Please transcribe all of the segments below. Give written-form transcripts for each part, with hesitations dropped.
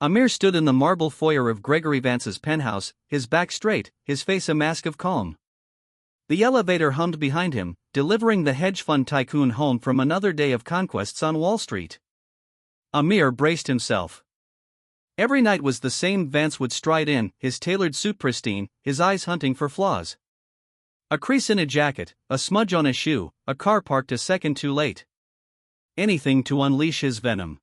Amir stood in the marble foyer of Gregory Vance's penthouse, his back straight, his face a mask of calm. The elevator hummed behind him, delivering the hedge fund tycoon home from another day of conquests on Wall Street. Amir braced himself. Every night was the same. Vance would stride in, his tailored suit pristine, his eyes hunting for flaws. A crease in a jacket, a smudge on a shoe, a car parked a second too late. Anything to unleash his venom.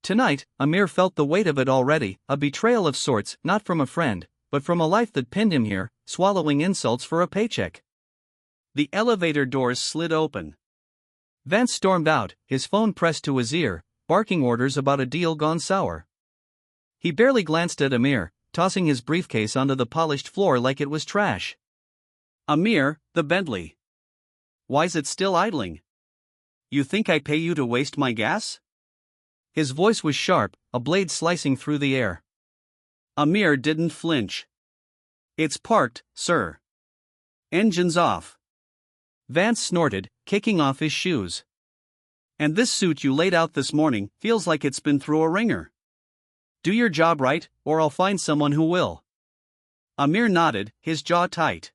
Tonight, Amir felt the weight of it already, a betrayal of sorts, not from a friend, but from a life that pinned him here, swallowing insults for a paycheck. The elevator doors slid open. Vance stormed out, his phone pressed to his ear, barking orders about a deal gone sour. He barely glanced at Amir, tossing his briefcase onto the polished floor like it was trash. Amir, the Bentley. Why's it still idling? You think I pay you to waste my gas? His voice was sharp, a blade slicing through the air. Amir didn't flinch. It's parked, sir. Engine's off. Vance snorted, kicking off his shoes. And this suit you laid out this morning feels like it's been through a ringer. Do your job right, or I'll find someone who will. Amir nodded, his jaw tight.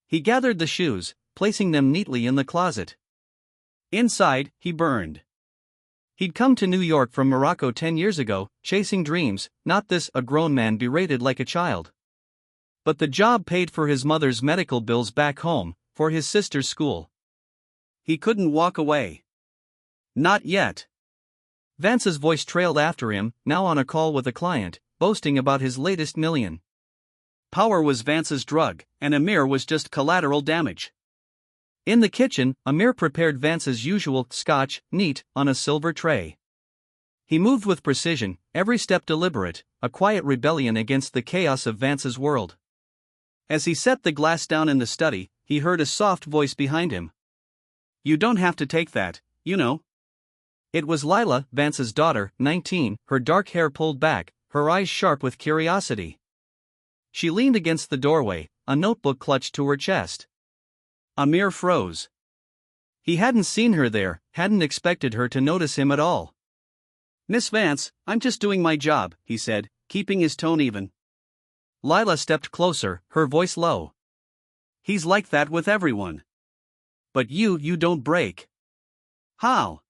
He gathered the shoes, placing them neatly in the closet. Inside, he burned. He'd come to New York from Morocco 10 years ago, chasing dreams, not this, a grown man berated like a child. But the job paid for his mother's medical bills back home, for his sister's school. He couldn't walk away. Not yet. Vance's voice trailed after him, now on a call with a client, boasting about his latest million. Power was Vance's drug, and Amir was just collateral damage. In the kitchen, Amir prepared Vance's usual scotch, neat, on a silver tray. He moved with precision, every step deliberate, a quiet rebellion against the chaos of Vance's world. As he set the glass down in the study, he heard a soft voice behind him. You don't have to take that, you know. It was Lila, Vance's daughter, 19, her dark hair pulled back, her eyes sharp with curiosity. She leaned against the doorway, a notebook clutched to her chest. Amir froze. He hadn't seen her there, hadn't expected her to notice him at all. Miss Vance, I'm just doing my job, he said, keeping his tone even. Lila stepped closer, her voice low. He's like that with everyone. But you don't break. How?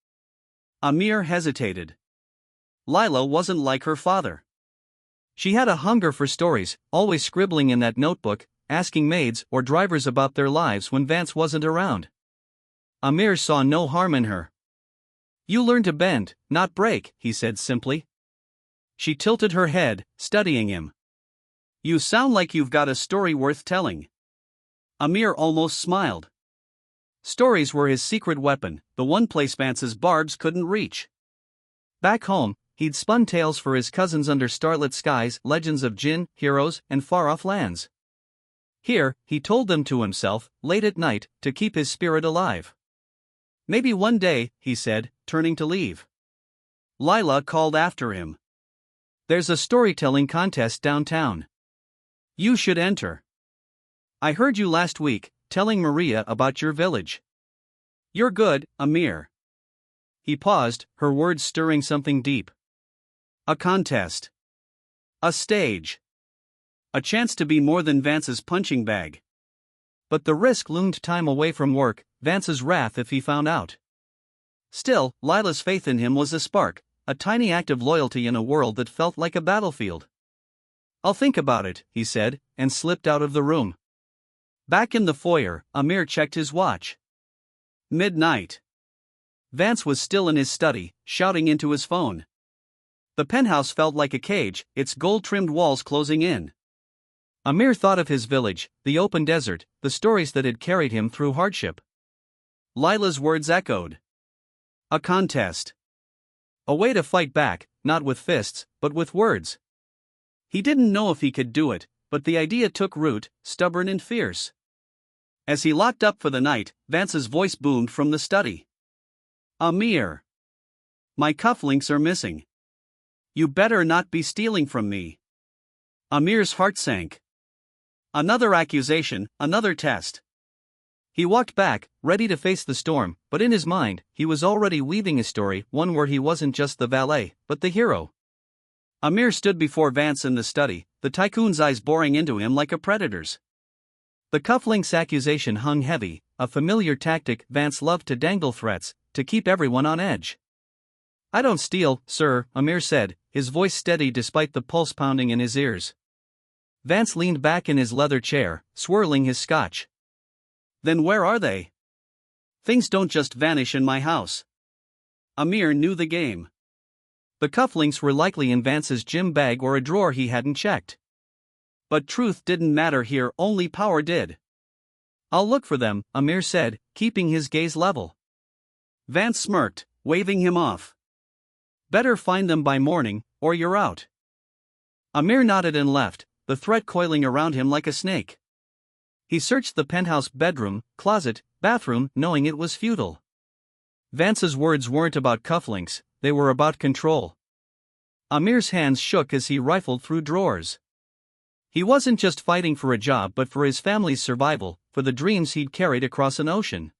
Amir hesitated. Lila wasn't like her father. She had a hunger for stories, always scribbling in that notebook, asking maids or drivers about their lives when Vance wasn't around. Amir saw no harm in her. You learn to bend, not break, he said simply. She tilted her head, studying him. You sound like you've got a story worth telling. Amir almost smiled. Stories were his secret weapon, the one place Vance's barbs couldn't reach. Back home, he'd spun tales for his cousins under starlit skies, legends of jinn, heroes, and far-off lands. Here, he told them to himself, late at night, to keep his spirit alive. Maybe one day, he said, turning to leave. Lila called after him. There's a storytelling contest downtown. You should enter. I heard you last week, telling Maria about your village. You're good, Amir. He paused, her words stirring something deep. A contest. A stage. A chance to be more than Vance's punching bag. But the risk loomed time away from work, Vance's wrath if he found out. Still, Lila's faith in him was a spark, a tiny act of loyalty in a world that felt like a battlefield. I'll think about it, he said, and slipped out of the room. Back in the foyer, Amir checked his watch. Midnight. Vance was still in his study, shouting into his phone. The penthouse felt like a cage, its gold-trimmed walls closing in. Amir thought of his village, the open desert, the stories that had carried him through hardship. Lila's words echoed. A contest. A way to fight back, not with fists, but with words. He didn't know if he could do it, but the idea took root, stubborn and fierce. As he locked up for the night, Vance's voice boomed from the study. Amir. My cufflinks are missing. You better not be stealing from me. Amir's heart sank. Another accusation, another test. He walked back, ready to face the storm, but in his mind, he was already weaving a story, one where he wasn't just the valet, but the hero. Amir stood before Vance in the study, the Tycoon's eyes boring into him like a predator's. The cufflinks accusation hung heavy, a familiar tactic Vance loved to dangle threats, to keep everyone on edge. "I don't steal, sir," Amir said, his voice steady despite the pulse pounding in his ears. Vance leaned back in his leather chair, swirling his scotch. "Then where are they? Things don't just vanish in my house." Amir knew the game. The cufflinks were likely in Vance's gym bag or a drawer he hadn't checked. But truth didn't matter here, only power did. "I'll look for them," Amir said, keeping his gaze level. Vance smirked, waving him off. "Better find them by morning, or you're out." Amir nodded and left, the threat coiling around him like a snake. He searched the penthouse bedroom, closet, bathroom, knowing it was futile. Vance's words weren't about cufflinks, they were about control. Amir's hands shook as he rifled through drawers. He wasn't just fighting for a job but for his family's survival, for the dreams he'd carried across an ocean.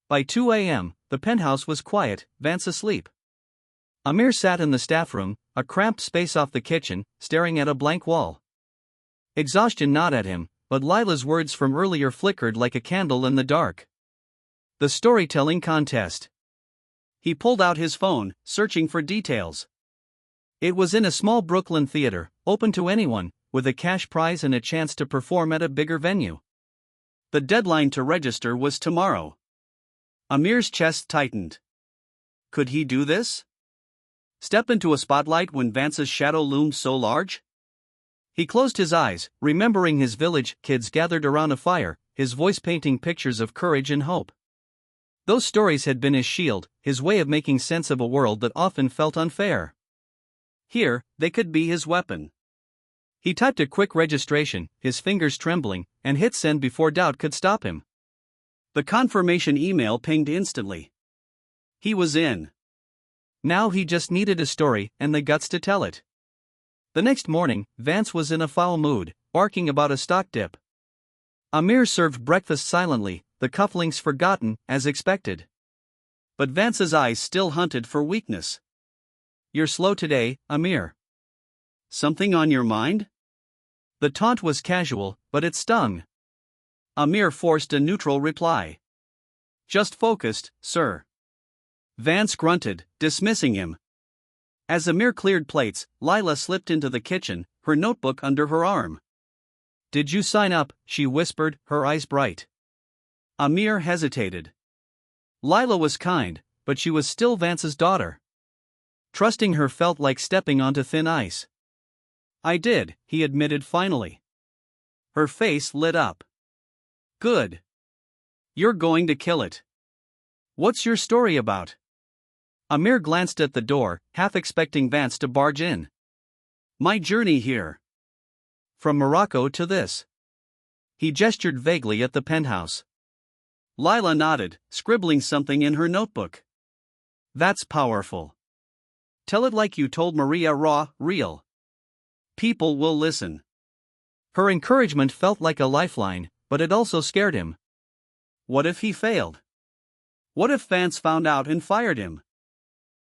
By 2 a.m., the penthouse was quiet, Vance asleep. Amir sat in the staff room, a cramped space off the kitchen, staring at a blank wall. Exhaustion gnawed at him, but Lila's words from earlier flickered like a candle in the dark. The storytelling contest. He pulled out his phone, searching for details. It was in a small Brooklyn theater, open to anyone, with a cash prize and a chance to perform at a bigger venue. The deadline to register was tomorrow. Amir's chest tightened. Could he do this? Step into a spotlight when Vance's shadow loomed so large? He closed his eyes, remembering his village kids gathered around a fire, his voice painting pictures of courage and hope. Those stories had been his shield, his way of making sense of a world that often felt unfair. Here, they could be his weapon. He typed a quick registration, his fingers trembling, and hit send before doubt could stop him. The confirmation email pinged instantly. He was in. Now he just needed a story and the guts to tell it. The next morning, Vance was in a foul mood, barking about a stock dip. Amir served breakfast silently, the cufflinks forgotten, as expected. But Vance's eyes still hunted for weakness. "You're slow today, Amir. Something on your mind?" The taunt was casual, but it stung. Amir forced a neutral reply. "Just focused, sir." Vance grunted, dismissing him. As Amir cleared plates, Lila slipped into the kitchen, her notebook under her arm. "Did you sign up?" she whispered, her eyes bright. Amir hesitated. Lila was kind, but she was still Vance's daughter. Trusting her felt like stepping onto thin ice. "I did," he admitted finally. Her face lit up. "Good. You're going to kill it. What's your story about?" Amir glanced at the door, half expecting Vance to barge in. "My journey here. From Morocco to this." He gestured vaguely at the penthouse. Lila nodded, scribbling something in her notebook. "That's powerful. Tell it like you told Maria, raw, real. People will listen." Her encouragement felt like a lifeline, but it also scared him. What if he failed? What if Vance found out and fired him?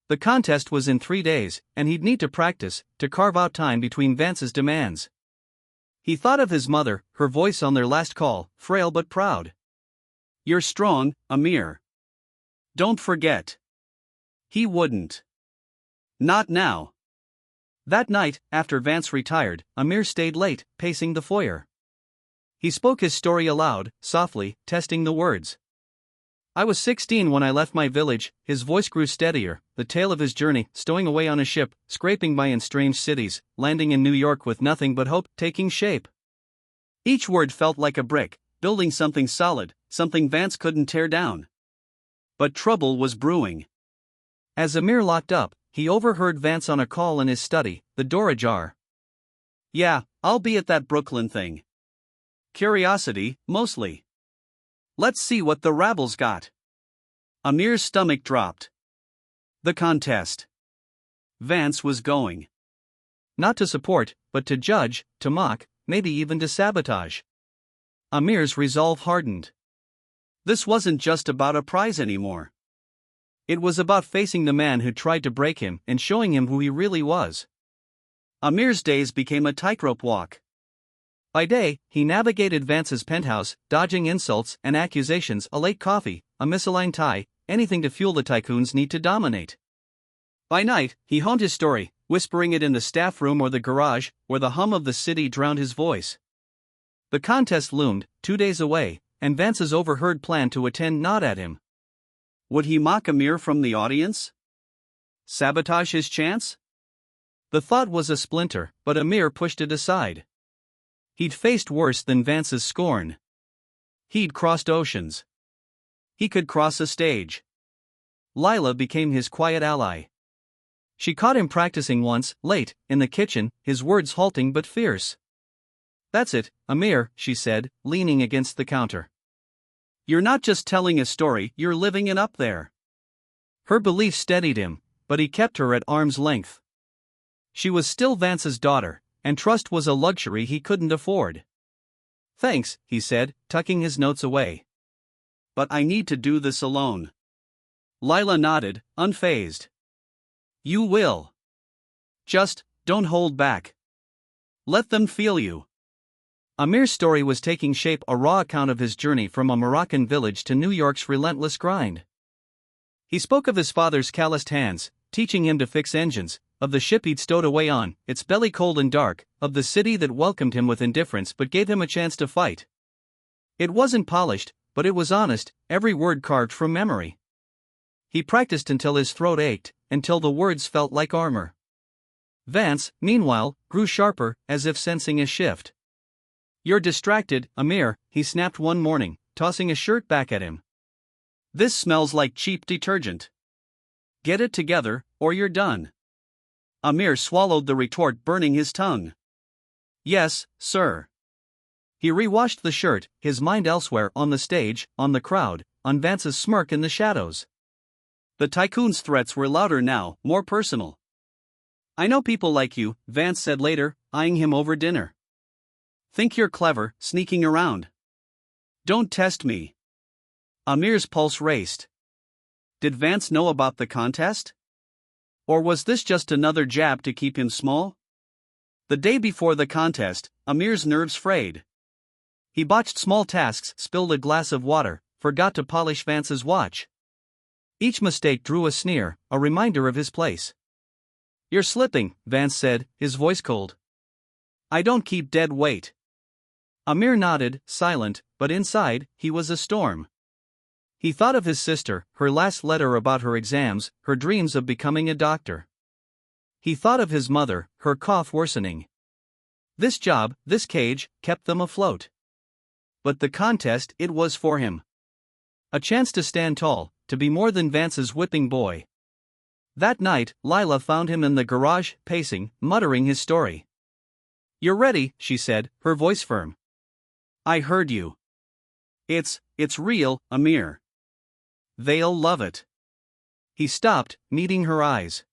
The contest was in 3 days, and he'd need to practice, to carve out time between Vance's demands. He thought of his mother, her voice on their last call, frail but proud. "You're strong, Amir. Don't forget." He wouldn't. Not now. That night, after Vance retired, Amir stayed late, pacing the foyer. He spoke his story aloud, softly, testing the words. "I was 16 when I left my village," his voice grew steadier, the tale of his journey, stowing away on a ship, scraping by in strange cities, landing in New York with nothing but hope, taking shape. Each word felt like a brick, building something solid, something Vance couldn't tear down. But trouble was brewing. As Amir locked up, he overheard Vance on a call in his study, the door ajar. "Yeah, I'll be at that Brooklyn thing. Curiosity, mostly. Let's see what the rabble's got." Amir's stomach dropped. The contest. Vance was going. Not to support, but to judge, to mock, maybe even to sabotage. Amir's resolve hardened. This wasn't just about a prize anymore. It was about facing the man who tried to break him and showing him who he really was. Amir's days became a tightrope walk. By day, he navigated Vance's penthouse, dodging insults and accusations, a late coffee, a misaligned tie, anything to fuel the Tycoon's need to dominate. By night, he honed his story, whispering it in the staff room or the garage, where the hum of the city drowned his voice. The contest loomed, 2 days away, and Vance's overheard plan to attend gnawed at him. Would he mock Amir from the audience? Sabotage his chance? The thought was a splinter, but Amir pushed it aside. He'd faced worse than Vance's scorn. He'd crossed oceans. He could cross a stage. Lila became his quiet ally. She caught him practicing once, late, in the kitchen, his words halting but fierce. "That's it, Amir," she said, leaning against the counter. "You're not just telling a story, you're living it up there." Her belief steadied him, but he kept her at arm's length. She was still Vance's daughter, and trust was a luxury he couldn't afford. "Thanks," he said, tucking his notes away. "But I need to do this alone." Lila nodded, unfazed. "You will. Just, don't hold back. Let them feel you." Amir's story was taking shape, a raw account of his journey from a Moroccan village to New York's relentless grind. He spoke of his father's calloused hands, teaching him to fix engines, of the ship he'd stowed away on, its belly cold and dark, of the city that welcomed him with indifference but gave him a chance to fight. It wasn't polished, but it was honest, every word carved from memory. He practiced until his throat ached, until the words felt like armor. Vance, meanwhile, grew sharper, as if sensing a shift. "You're distracted, Amir," he snapped one morning, tossing a shirt back at him. "This smells like cheap detergent. Get it together, or you're done." Amir swallowed the retort, burning his tongue. "Yes, sir." He rewashed the shirt, his mind elsewhere, on the stage, on the crowd, on Vance's smirk in the shadows. The Tycoon's threats were louder now, more personal. "I know people like you," Vance said later, eyeing him over dinner. "Think you're clever, sneaking around. Don't test me." Amir's pulse raced. Did Vance know about the contest? Or was this just another jab to keep him small? The day before the contest, Amir's nerves frayed. He botched small tasks, spilled a glass of water, forgot to polish Vance's watch. Each mistake drew a sneer, a reminder of his place. "You're slipping," Vance said, his voice cold. "I don't keep dead weight." Amir nodded, silent, but inside, he was a storm. He thought of his sister, her last letter about her exams, her dreams of becoming a doctor. He thought of his mother, her cough worsening. This job, this cage, kept them afloat. But the contest, it was for him. A chance to stand tall, to be more than Vance's whipping boy. That night, Lila found him in the garage, pacing, muttering his story. "You're ready," she said, her voice firm. "I heard you. It's real, Amir. They'll love it." He stopped, meeting her eyes.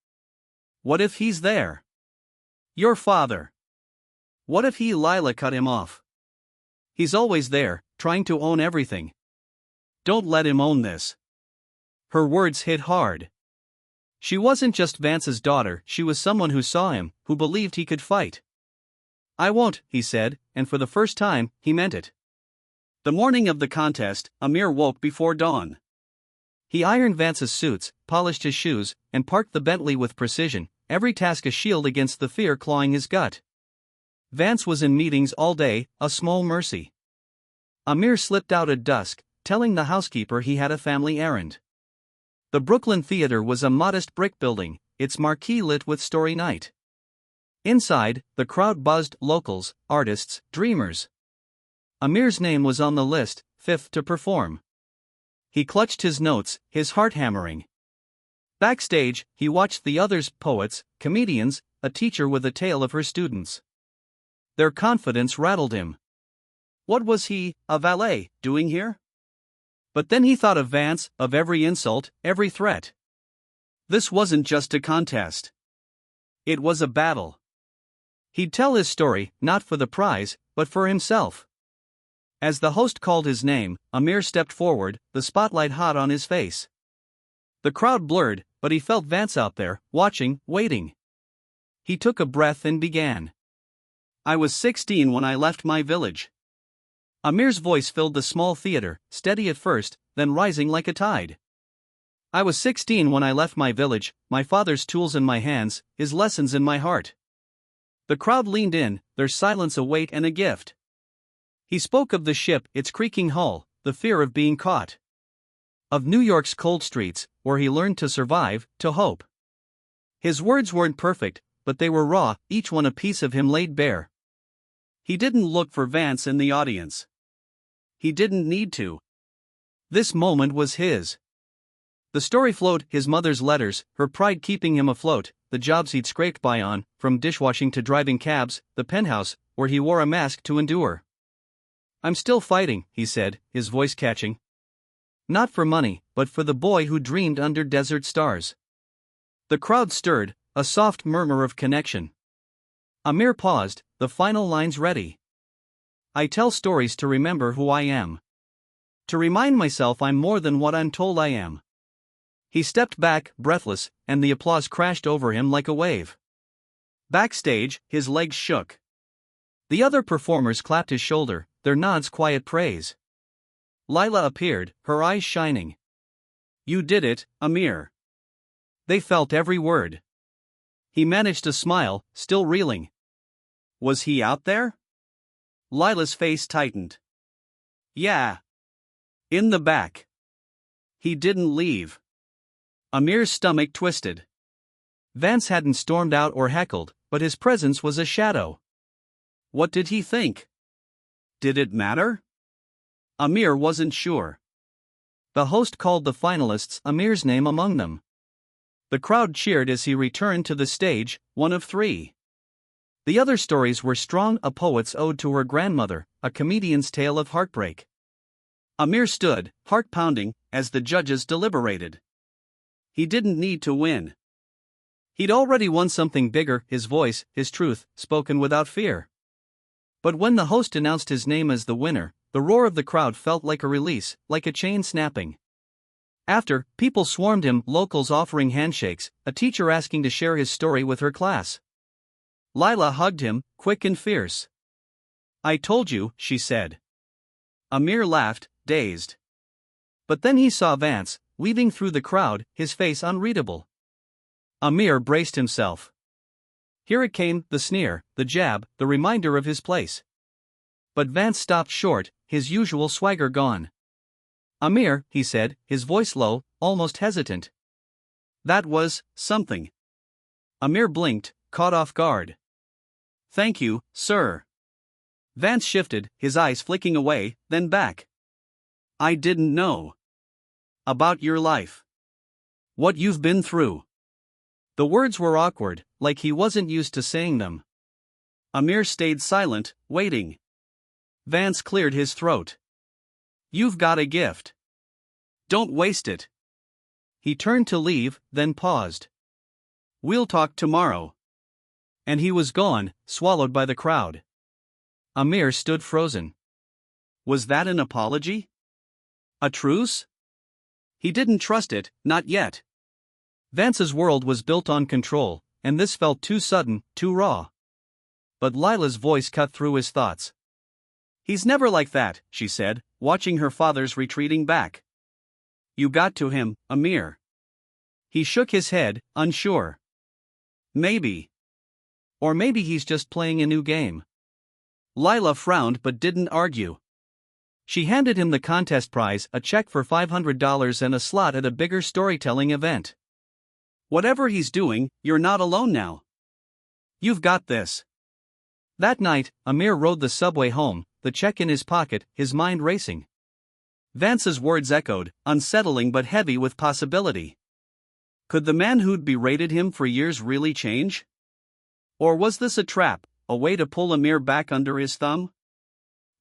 "What if he's there? Your father. What if Lila cut him off? He's always there, trying to own everything. Don't let him own this." Her words hit hard. She wasn't just Vance's daughter, she was someone who saw him, who believed he could fight. "I won't," he said, and for the first time, he meant it. The morning of the contest, Amir woke before dawn. He ironed Vance's suits, polished his shoes, and parked the Bentley with precision, every task a shield against the fear clawing his gut. Vance was in meetings all day, a small mercy. Amir slipped out at dusk, telling the housekeeper he had a family errand. The Brooklyn Theater was a modest brick building, its marquee lit with Story Night. Inside, the crowd buzzed, locals, artists, dreamers. Amir's name was on the list, fifth to perform. He clutched his notes, his heart hammering. Backstage, he watched the others, poets, comedians, a teacher with a tale of her students. Their confidence rattled him. What was he, a valet, doing here? But then he thought of Vance, of every insult, every threat. This wasn't just a contest. It was a battle. He'd tell his story, not for the prize, but for himself. As the host called his name, Amir stepped forward, the spotlight hot on his face. The crowd blurred, but he felt Vance out there, watching, waiting. He took a breath and began. I was 16 when I left my village. Amir's voice filled the small theater, steady at first, then rising like a tide. I was 16 when I left my village, my father's tools in my hands, his lessons in my heart. The crowd leaned in, their silence a weight and a gift. He spoke of the ship, its creaking hull, the fear of being caught. Of New York's cold streets, where he learned to survive, to hope. His words weren't perfect, but they were raw, each one a piece of him laid bare. He didn't look for Vance in the audience. He didn't need to. This moment was his. The story flowed, his mother's letters, her pride keeping him afloat, the jobs he'd scraped by on, from dishwashing to driving cabs, the penthouse, where he wore a mask to endure. I'm still fighting, he said, his voice catching. Not for money, but for the boy who dreamed under desert stars. The crowd stirred, a soft murmur of connection. Amir paused, the final lines ready. I tell stories to remember who I am. To remind myself I'm more than what I'm told I am. He stepped back, breathless, and the applause crashed over him like a wave. Backstage, his legs shook. The other performers clapped his shoulder, their nods quiet praise. Lila appeared, her eyes shining. You did it, Amir. They felt every word. He managed to smile, still reeling. Was he out there? Lila's face tightened. Yeah. In the back. He didn't leave. Amir's stomach twisted. Vance hadn't stormed out or heckled, but his presence was a shadow. What did he think? Did it matter? Amir wasn't sure. The host called the finalists, Amir's name among them. The crowd cheered as he returned to the stage, one of three. The other stories were strong, a poet's ode to her grandmother, a comedian's tale of heartbreak. Amir stood, heart pounding, as the judges deliberated. He didn't need to win. He'd already won something bigger, his voice, his truth, spoken without fear. But when the host announced his name as the winner, the roar of the crowd felt like a release, like a chain snapping. After, people swarmed him, locals offering handshakes, a teacher asking to share his story with her class. Lila hugged him, quick and fierce. I told you, she said. Amir laughed, dazed. But then he saw Vance, weaving through the crowd, his face unreadable. Amir braced himself. Here it came, the sneer, the jab, the reminder of his place. But Vance stopped short, his usual swagger gone. Amir, he said, his voice low, almost hesitant. That was something. Amir blinked, caught off guard. Thank you, sir. Vance shifted, his eyes flicking away, then back. I didn't know. About your life. What you've been through. The words were awkward, like he wasn't used to saying them. Amir stayed silent, waiting. Vance cleared his throat. You've got a gift. Don't waste it. He turned to leave, then paused. We'll talk tomorrow. And he was gone, swallowed by the crowd. Amir stood frozen. Was that an apology? A truce? He didn't trust it, not yet. Vance's world was built on control, and this felt too sudden, too raw. But Lila's voice cut through his thoughts. He's never like that, she said, watching her father's retreating back. You got to him, Amir. He shook his head, unsure. Maybe. Or maybe he's just playing a new game. Lila frowned but didn't argue. She handed him the contest prize, a check for $500 and a slot at a bigger storytelling event. Whatever he's doing, you're not alone now. You've got this. That night, Amir rode the subway home, the check in his pocket, his mind racing. Vance's words echoed, unsettling but heavy with possibility. Could the man who'd berated him for years really change? Or was this a trap, a way to pull Amir back under his thumb?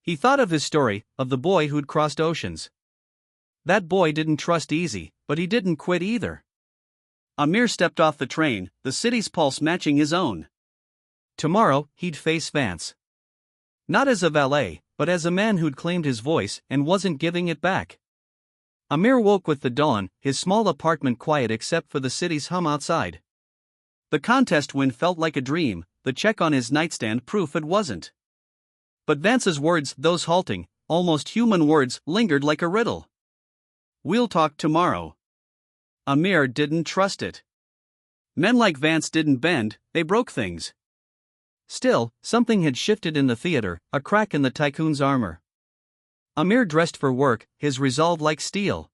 He thought of his story, of the boy who'd crossed oceans. That boy didn't trust easy, but he didn't quit either. Amir stepped off the train, the city's pulse matching his own. Tomorrow, he'd face Vance. Not as a valet, but as a man who'd claimed his voice and wasn't giving it back. Amir woke with the dawn, his small apartment quiet except for the city's hum outside. The contest win felt like a dream, the check on his nightstand proof it wasn't. But Vance's words, those halting, almost human words, lingered like a riddle. "We'll talk tomorrow." Amir didn't trust it. Men like Vance didn't bend, they broke things. Still, something had shifted in the theater, a crack in the Tycoon's armor. Amir dressed for work, his resolve like steel.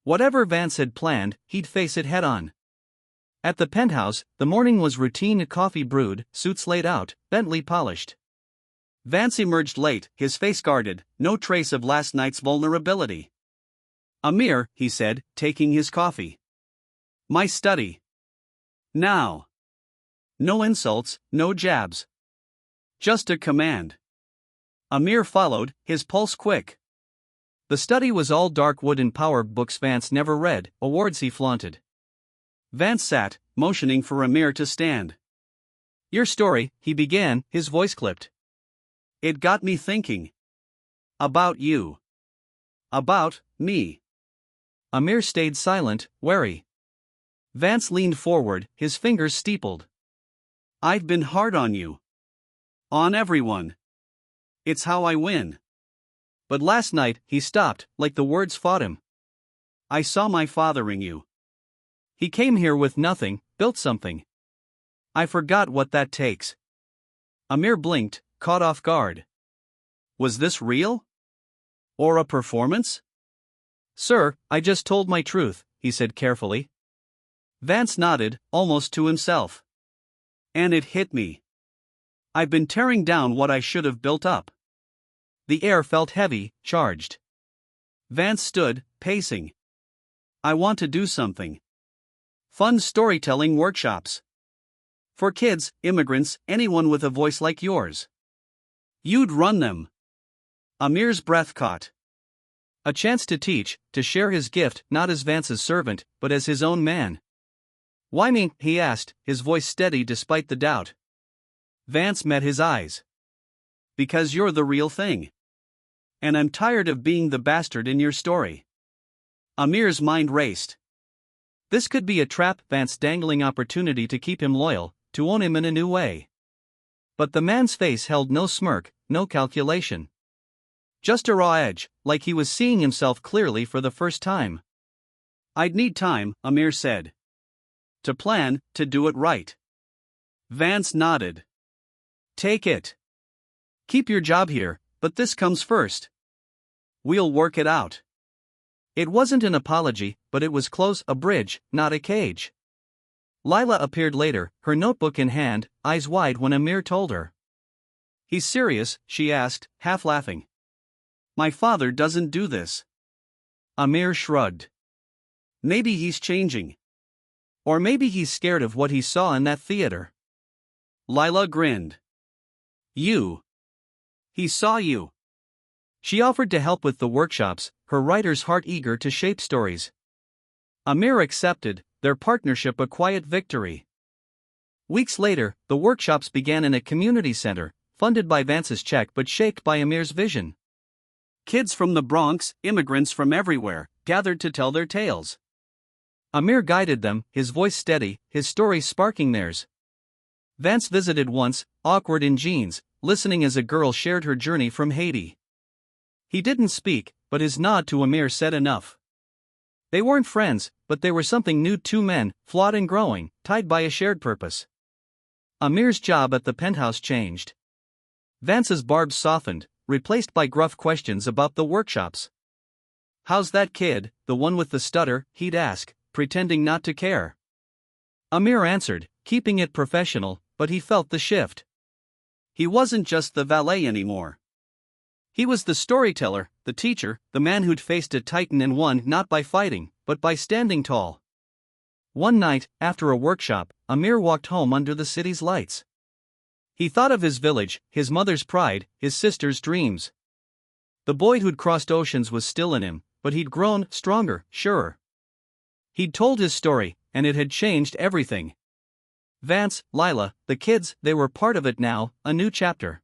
Whatever Vance had planned, he'd face it head-on. At the penthouse, the morning was routine: coffee brewed, suits laid out, Bentley polished. Vance emerged late, his face guarded, no trace of last night's vulnerability. "Amir," he said, taking his coffee. "My study. Now." No insults, no jabs. Just a command. Amir followed, his pulse quick. The study was all dark wood and power books Vance never read, awards he flaunted. Vance sat, motioning for Amir to stand. "Your story," he began, his voice clipped. "It got me thinking. About you. About me." Amir stayed silent, wary. Vance leaned forward, his fingers steepled. "I've been hard on you. On everyone. It's how I win." But last night, he stopped, like the words fought him. "I saw my fathering you. He came here with nothing, built something. I forgot what that takes." Amir blinked, caught off guard. Was this real? Or a performance? "Sir, I just told my truth," he said carefully. Vance nodded, almost to himself. "And it hit me. I've been tearing down what I should have built up." The air felt heavy, charged. Vance stood, pacing. "I want to do something. Fun storytelling workshops. For kids, immigrants, anyone with a voice like yours. You'd run them." Amir's breath caught. A chance to teach, to share his gift, not as Vance's servant, but as his own man. "Why me?" he asked, his voice steady despite the doubt. Vance met his eyes. "Because you're the real thing. And I'm tired of being the bastard in your story." Amir's mind raced. This could be a trap, Vance dangling opportunity to keep him loyal, to own him in a new way. But the man's face held no smirk, no calculation. Just a raw edge, like he was seeing himself clearly for the first time. "I'd need time," Amir said. "To plan, to do it right." Vance nodded. "Take it. Keep your job here, but this comes first. We'll work it out." It wasn't an apology, but it was close, a bridge, not a cage. Lila appeared later, her notebook in hand, eyes wide when Amir told her. "He's serious?" she asked, half laughing. "My father doesn't do this." Amir shrugged. "Maybe he's changing. Or maybe he's scared of what he saw in that theater." Lila grinned. "You. He saw you." She offered to help with the workshops, her writer's heart eager to shape stories. Amir accepted, their partnership a quiet victory. Weeks later, the workshops began in a community center, funded by Vance's check but shaped by Amir's vision. Kids from the Bronx, immigrants from everywhere, gathered to tell their tales. Amir guided them, his voice steady, his stories sparking theirs. Vance visited once, awkward in jeans, listening as a girl shared her journey from Haiti. He didn't speak, but his nod to Amir said enough. They weren't friends, but they were something new, two men, flawed and growing, tied by a shared purpose. Amir's job at the penthouse changed. Vance's barbs softened, replaced by gruff questions about the workshops. "How's that kid, the one with the stutter?" he'd ask, pretending not to care. Amir answered, keeping it professional, but he felt the shift. He wasn't just the valet anymore. He was the storyteller, the teacher, the man who'd faced a titan and won not by fighting, but by standing tall. One night, after a workshop, Amir walked home under the city's lights. He thought of his village, his mother's pride, his sister's dreams. The boy who'd crossed oceans was still in him, but he'd grown stronger, surer. He'd told his story, and it had changed everything. Vance, Lila, the kids, they were part of it now, a new chapter.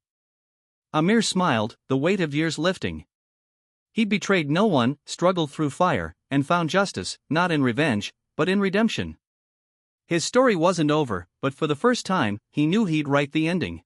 Amir smiled, the weight of years lifting. He'd betrayed no one, struggled through fire, and found justice, not in revenge, but in redemption. His story wasn't over, but for the first time, he knew he'd write the ending.